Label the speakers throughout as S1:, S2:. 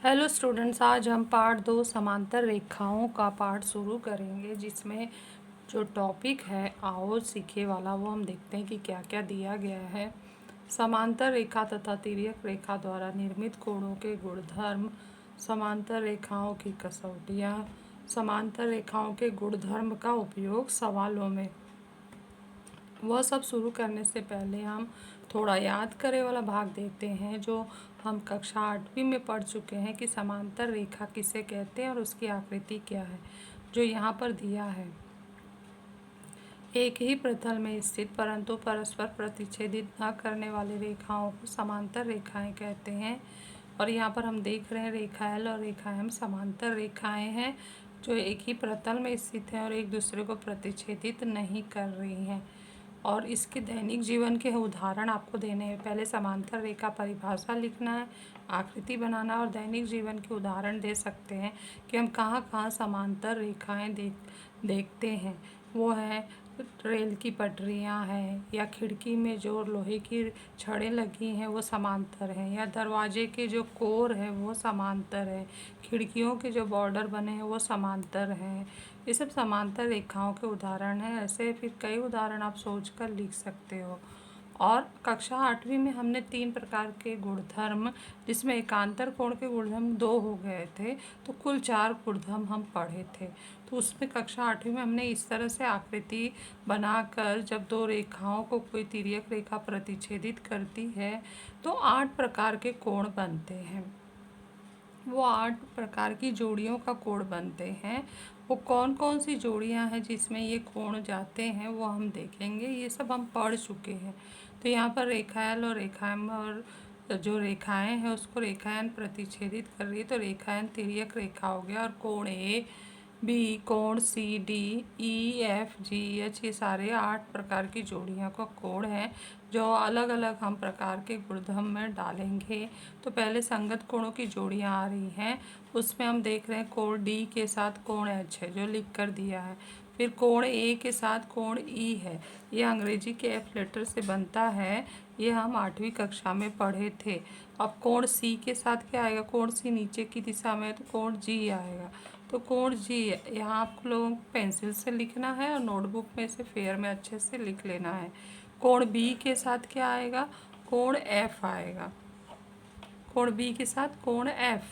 S1: Hello students, आज हम part 2 समांतर रेखाओं का पार्ट शुरू करेंगे, जिसमें जो टॉपिक है आओ सीखे वाला वो हम देखते हैं कि क्या क्या दिया गया है। समांतर रेखा तथा तिर्यक रेखा द्वारा निर्मित कोणों के गुणधर्म, समांतर रेखाओं की कसौटियाँ, समांतर रेखाओं के गुणधर्म का उपयोग सवालों में। वह सब शुरू करने से पहले हम थोड़ा याद करे वाला भाग देखते हैं, जो हम कक्षा 8वीं में पढ़ चुके हैं कि समांतर रेखा किसे कहते हैं और उसकी आकृति क्या है, जो यहाँ पर दिया है। एक ही प्रतल में स्थित परंतु परस्पर प्रतिच्छेदित न करने वाली रेखाओं को समांतर रेखाएं कहते हैं। और यहाँ पर हम देख रहे हैं रेखा एल और रेखा एम समांतर रेखाएं हैं, जो एक ही प्रतल में स्थित हैं और एक दूसरे को प्रतिच्छेदित नहीं कर रही हैं। और इसके दैनिक जीवन के उदाहरण आपको देने हैं। पहले समांतर रेखा परिभाषा लिखना है, आकृति बनाना और दैनिक जीवन के उदाहरण दे सकते हैं कि हम कहाँ कहाँ समांतर रेखाएं देखते हैं। वो है रेल की पटरियाँ हैं, या खिड़की में जो लोहे की छड़ें लगी हैं वो समांतर हैं, या दरवाजे के जो कोर है वो समांतर है, खिड़कियों के जो बॉर्डर बने हैं वो समांतर हैं। ये सब समांतर रेखाओं के उदाहरण हैं। ऐसे फिर कई उदाहरण आप सोचकर लिख सकते हो। और कक्षा 8वीं में हमने 3 प्रकार के गुणधर्म, जिसमें एकांतर कोण के गुणधर्म 2 हो गए थे, तो कुल 4 गुणधर्म हम पढ़े थे। तो उसमें कक्षा 8वीं में हमने इस तरह से आकृति बनाकर, जब दो रेखाओं को कोई तिर्यक रेखा प्रतिच्छेदित करती है तो 8 प्रकार के कोण बनते हैं। वो 8 प्रकार की जोड़ियों का कोण बनते हैं। वो कौन कौन सी जोड़ियां हैं जिसमें ये कोण जाते हैं वो हम देखेंगे। ये सब हम पढ़ चुके हैं। तो यहाँ पर रेखा एल और रेखा एम और जो रेखाएं हैं उसको रेखा एन प्रतिच्छेदित कर रही है, तो रेखा एन तिर्यक रेखा हो गया। और कोण ए बी, कोण सी, डी, ई, एफ, जी, एच, ये सारे 8 प्रकार की जोड़ियां का कोण है, जो अलग अलग हम प्रकार के गुणधर्म में डालेंगे। तो पहले संगत कोणों की जोड़ियां आ रही हैं, उसमें हम देख रहे हैं कोण डी के साथ कोण एच है, जो लिख कर दिया है। फिर कोण ए के साथ कोण ई है, ये अंग्रेजी के एफ लेटर से बनता है, ये हम 8वीं कक्षा में पढ़े थे। अब कोण सी के साथ क्या आएगा? कोण सी नीचे की दिशा में है तो कोण जी आएगा। तो कोण जी यहाँ आप लोगों को पेंसिल से लिखना है और नोटबुक में से फेयर में अच्छे से लिख लेना है। कोण बी के साथ क्या आएगा? कोण एफ आएगा। कोण बी के साथ कोण एफ।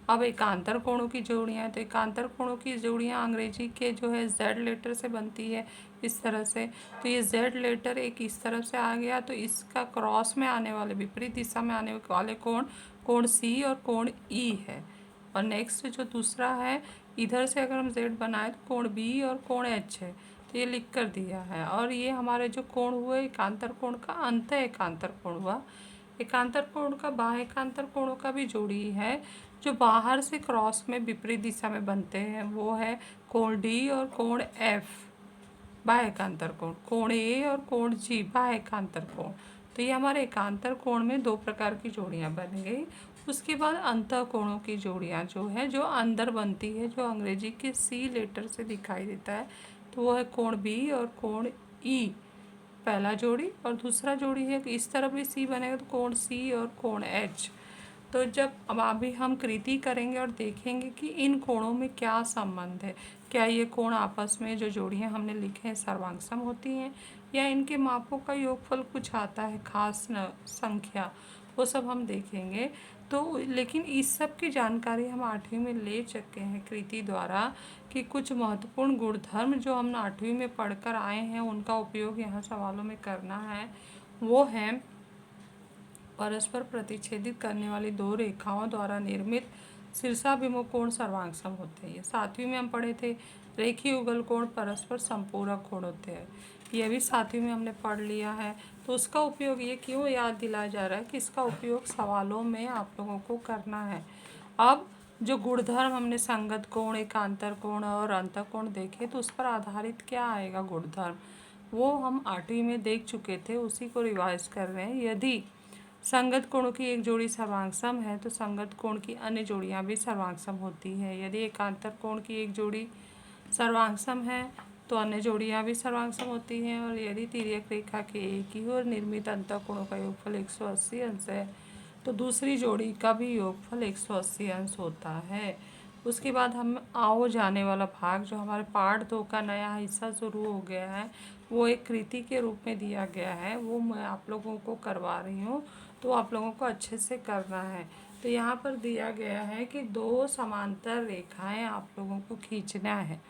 S1: अब एकांतर कोणों की जोड़ियां, तो एकांतर कोणों की जोड़ियां अंग्रेजी के जो है जेड लेटर से बनती है, इस तरह से। तो ये जेड लेटर एक इस तरफ से आ गया, तो इसका क्रॉस में आने वाले, विपरीत दिशा में आने वाले कोण, कोण सी और कोण ई है। और नेक्स्ट जो दूसरा है, इधर से अगर हम जेड बनाए तो कोण बी और कोण एच है, तो ये लिख कर दिया है। और ये हमारे जो कोण हुए एकांतर कोण का अंत एकांतर कोण हुआ। एकांतर कोण का बाह्य एकांतर कोणों का भी जोड़ी है, जो बाहर से क्रॉस में विपरीत दिशा में बनते हैं। वो है कोण डी और कोण एफ बाह्य एकांतर कोण, कोण ए और कोण जी बाह्य एकांतर कोण। तो ये हमारे एकांतर कोण में 2 प्रकार की जोड़ियां बन गई। उसके बाद अंतः कोणों की जोड़ियां जो है, जो अंदर बनती है, जो अंग्रेजी के सी लेटर से दिखाई देता है, तो वो है कोण बी और कोण ई, पहला जोड़ी। और दूसरा जोड़ी है कि इस तरफ भी सी बनेगा तो कोण सी और कोण एच। तो जब अब अभी हम कृति करेंगे और देखेंगे कि इन कोणों में क्या संबंध है, क्या ये कोण आपस में जो जोड़ियां हमने लिखे हैं सर्वांगसम होती हैं, या इनके मापों का योगफल कुछ आता है खास संख्या, वो सब हम देखेंगे। तो लेकिन इस सब की जानकारी हम 8वीं में ले चुके हैं कृति द्वारा, कि कुछ महत्वपूर्ण गुणधर्म जो हम 8वीं में पढ़कर आए हैं उनका उपयोग यहाँ सवालों में करना है। वो है परस्पर प्रतिच्छेदित करने वाली 2 रेखाओं द्वारा निर्मित शीर्षाभिमुख कोण सर्वांगसम होते हैं। ये 7वीं में हम पढ़े थे। रेखीय युगल कोण परस्पर संपूरक कोण होते हैं, ये भी 7वीं में हमने पढ़ लिया है। तो उसका उपयोग ये क्यों याद दिलाया जा रहा है कि इसका उपयोग सवालों में आप लोगों को करना है। अब जो गुणधर्म हमने संगत कोण, एकांतर कोण और अंतः कोण देखे, तो उस पर आधारित क्या आएगा गुणधर्म, वो हम 8वीं में देख चुके थे, उसी को रिवाइज कर रहे हैं। यदि संगत कोणों की एक जोड़ी सर्वांगसम है तो संगत कोण की अन्य जोड़ियां भी सर्वांगसम होती हैं। यदि एकांतर कोण की एक जोड़ी सर्वांगसम है तो अन्य जोड़ियां भी सर्वांगसम होती हैं। और यदि तिर्यक रेखा के एक ही ओर निर्मित अंतः कोणों का योगफल 180 अंश है तो दूसरी जोड़ी का भी योगफल 180 अंश होता है। उसके बाद हम आओ जाने वाला भाग, जो हमारे पार्ट 2 का नया हिस्सा शुरू हो गया है, वो एक कृति के रूप में दिया गया है, वो मैं आप लोगों को करवा रही हूँ, तो आप लोगों को अच्छे से करना है। तो यहाँ पर दिया गया है कि 2 समांतर रेखाएं आप लोगों को खींचना है।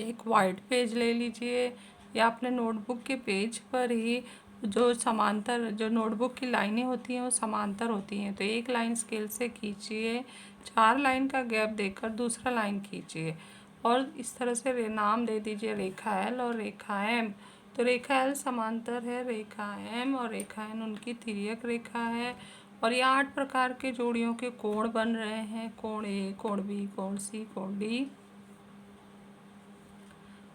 S1: एक वाइट पेज ले लीजिए या अपने नोटबुक के पेज पर ही जो समांतर, जो नोटबुक की लाइनें होती हैं वो समांतर होती हैं, तो एक लाइन स्केल से खींचिए, 4 लाइन का गैप देकर दूसरा लाइन खींचिए और इस तरह से नाम दे दीजिए रेखा एल और रेखा एम। तो रेखा एल समांतर है रेखा एम और रेखा एन उनकी तिर्यक रेखा है। और ये 8 प्रकार के जोड़ियों के कोण बन रहे हैं, कोण ए, कोण बी, कोण सी, कोण डी,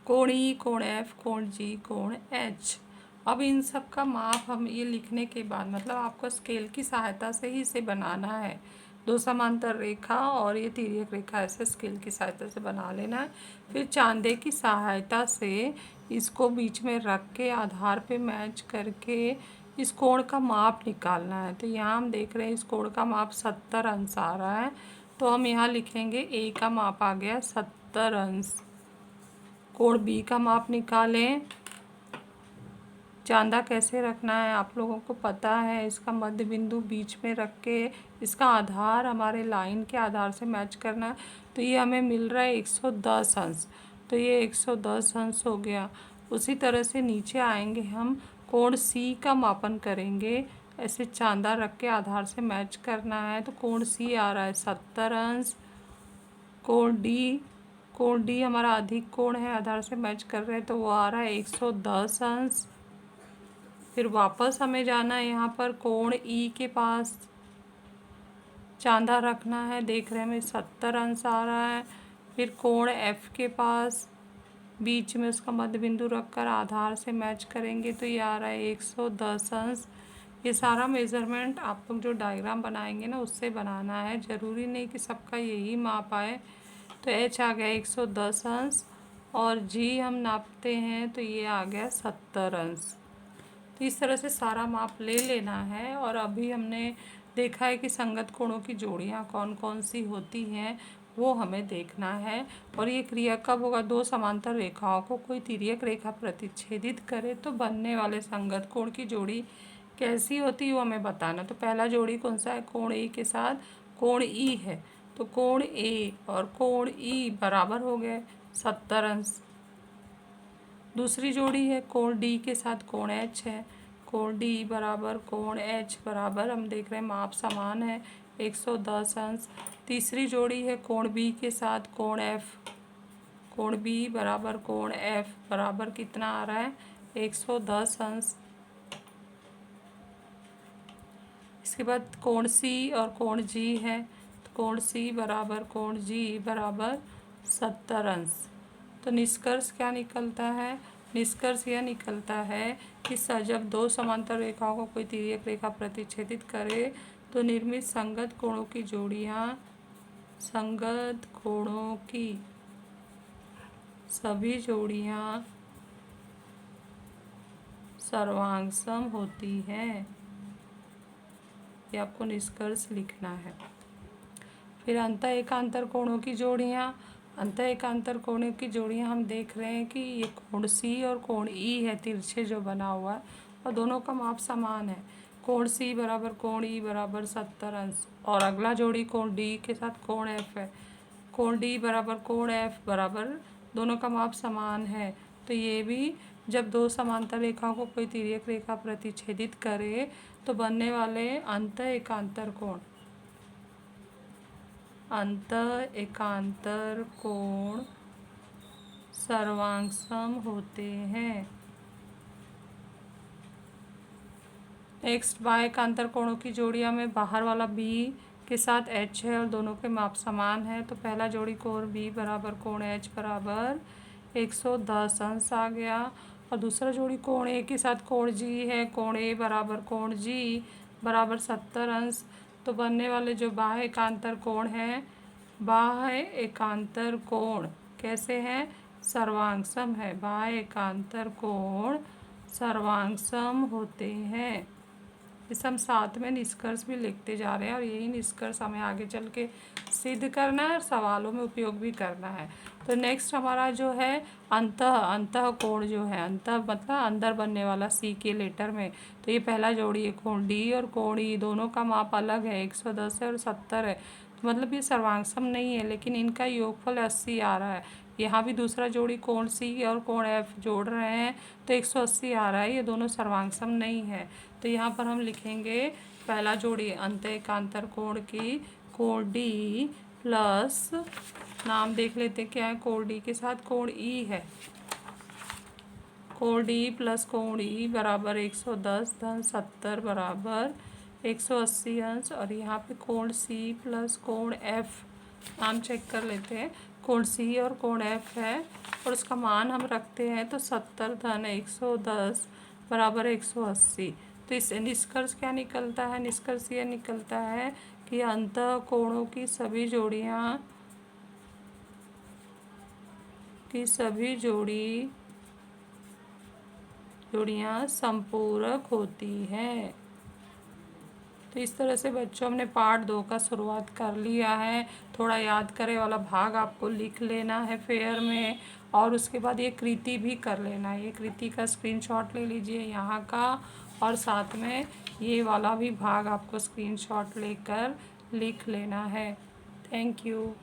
S1: कोण ई, कोण एफ, कोण जी, कोण एच। अब इन सब का माप हम ये लिखने के बाद, मतलब आपको स्केल की सहायता से ही इसे बनाना है। 2 समांतर रेखा और ये तिर्यक रेखा ऐसे स्केल की सहायता से बना लेना है। फिर चांदे की सहायता से इसको बीच में रख के आधार पे मैच करके इस कोण का माप निकालना है। तो यहाँ हम देख रहे हैं इस कोण का माप 70 अंश आ रहा है, तो हम यहाँ लिखेंगे ए का माप आ गया 70 अंश। कोण बी का माप निकालें। चांदा कैसे रखना है आप लोगों को पता है, इसका मध्य बिंदु बीच में रख के इसका आधार हमारे लाइन के आधार से मैच करना है। तो ये हमें मिल रहा है 110 अंश, तो ये 110 अंश हो गया। उसी तरह से नीचे आएंगे, हम कोण सी का मापन करेंगे, ऐसे चांदा रख के आधार से मैच करना है। तो कोण सी आ रहा है 70 अंश। कोण डी हमारा अधिक कोण है, आधार से मैच कर रहे हैं, तो वो आ रहा है 110 अंश। फिर वापस हमें जाना है यहाँ पर कोण ई के पास, चांदा रखना है, देख रहे हैं हमें 70 अंश आ रहा है। फिर कोण एफ के पास बीच में उसका मध्य बिंदु रखकर आधार से मैच करेंगे, तो ये आ रहा है 110 अंश। ये सारा मेज़रमेंट आप लोग जो डायग्राम बनाएंगे ना उससे बनाना है, ज़रूरी नहीं कि सबका यही माप आए। तो एच आ गया 110 अंश और जी हम नापते हैं तो ये आ गया 70 अंश। तो इस तरह से सारा माप ले लेना है। और अभी हमने देखा है कि संगत कोणों की जोड़ियाँ कौन कौन सी होती हैं, वो हमें देखना है। और ये क्रिया कब होगा, 2 समांतर रेखाओं को कोई तिर्यक रेखा प्रतिच्छेदित करे तो बनने वाले संगत कोण की जोड़ी कैसी होती है वो हमें बताना। तो पहला जोड़ी कौन सा है, कोण ए के साथ कोण ई है, तो कोण ए और कोण ई बराबर हो गए 70 अंश। दूसरी जोड़ी है कोण डी के साथ कोण एच है, कोण डी बराबर कोण एच बराबर, हम देख रहे हैं माप समान है, 110 अंश। तीसरी जोड़ी है कोण बी के साथ कोण एफ, कोण बी बराबर कोण एफ बराबर कितना आ रहा है 110 अंश। इसके बाद कोण सी और कोण जी है, तो कोण सी बराबर कोण जी बराबर 70 अंश। तो निष्कर्ष क्या निकलता है, निष्कर्ष यह निकलता है कि जब 2 समांतर रेखाओं को कोई तिर्यक रेखा प्रतिच्छेदित करे तो निर्मित संगत कोणों की जोड़ियाँ, संगत कोणों की सभी जोड़ियाँ सर्वांगसम होती हैं। ये आपको निष्कर्ष लिखना है। फिर अंतः एकांतर कोणों की जोड़ियाँ, अंतः एकांतर कोणों की जोड़ियाँ हम देख रहे हैं कि ये कोण सी और कोण ई है, तिरछे जो बना हुआ है, और दोनों का माप समान है। कोण सी बराबर कोण ई बराबर 70 अंश। और अगला जोड़ी कोण डी के साथ कोण एफ है, कोण डी बराबर कोण एफ बराबर, दोनों का माप समान है। तो ये भी जब 2 समांतर रेखाओं को कोई तिर्यक रेखा प्रतिच्छेदित करे तो बनने वाले अंतः एकांतर कोण, अंतः एकांतर कोण सर्वांगसम होते हैं। नेक्स्ट, बाह्य एकांतर कोणों की जोड़ियाँ में बाहर वाला बी के साथ एच है और दोनों के माप समान है। तो पहला जोड़ी कोण बी बराबर कोण एच बराबर 110 अंश आ गया। और दूसरा जोड़ी कोण ए के साथ कोण जी है, कोण ए बराबर कोण जी बराबर 70 अंश। तो बनने वाले जो बाह्य एकांतर कोण हैं, बाह्य एकांतर कोण कैसे हैं, सर्वांगसम है। बाह्य एकांतर कोण सर्वांगसम होते हैं। इस हम साथ में निष्कर्ष भी लिखते जा रहे हैं और यही निष्कर्ष हमें आगे चल के सिद्ध करना है और सवालों में उपयोग भी करना है। तो नेक्स्ट हमारा जो है अंतः कोण जो है, अंतः मतलब अंदर बनने वाला सी के लेटर में, तो ये पहला जोड़ी है कोण डी और कोण ई, दोनों का माप अलग है, 110 है और 70 है। तो मतलब ये सर्वांग नहीं है, लेकिन इनका योगफल 80 आ रहा है। यहाँ भी दूसरा जोड़ी कोण सी और कोण एफ जोड़ रहे हैं तो 180 आ रहा है, ये दोनों सर्वांग नहीं है। तो यहाँ पर हम लिखेंगे पहला जोड़ी अंत एकांतर कोण की कोण डी प्लस, नाम देख लेते क्या है, कोण डी के साथ कोण ई है, कोण डी प्लस कोण ई बराबर 110 धन 70 बराबर 180 अंश। और यहाँ पे कोण सी प्लस कोण एफ, नाम चेक कर लेते हैं, कोण सी और कोण एफ है और उसका मान हम रखते हैं तो 70 धन 110 बराबर 180। तो इससे निष्कर्ष क्या निकलता है, निष्कर्ष ये निकलता है कि अंतः कोणों की सभी जोड़ियाँ संपूरक होती हैं। तो इस तरह से बच्चों हमने पार्ट 2 का शुरुआत कर लिया है। थोड़ा याद करे वाला भाग आपको लिख लेना है फेयर में, और उसके बाद ये कृति भी कर लेना है। ये कृति का स्क्रीनशॉट ले लीजिए यहाँ का, और साथ में ये वाला भी भाग आपको स्क्रीनशॉट लेकर लिख लेना है। Thank you.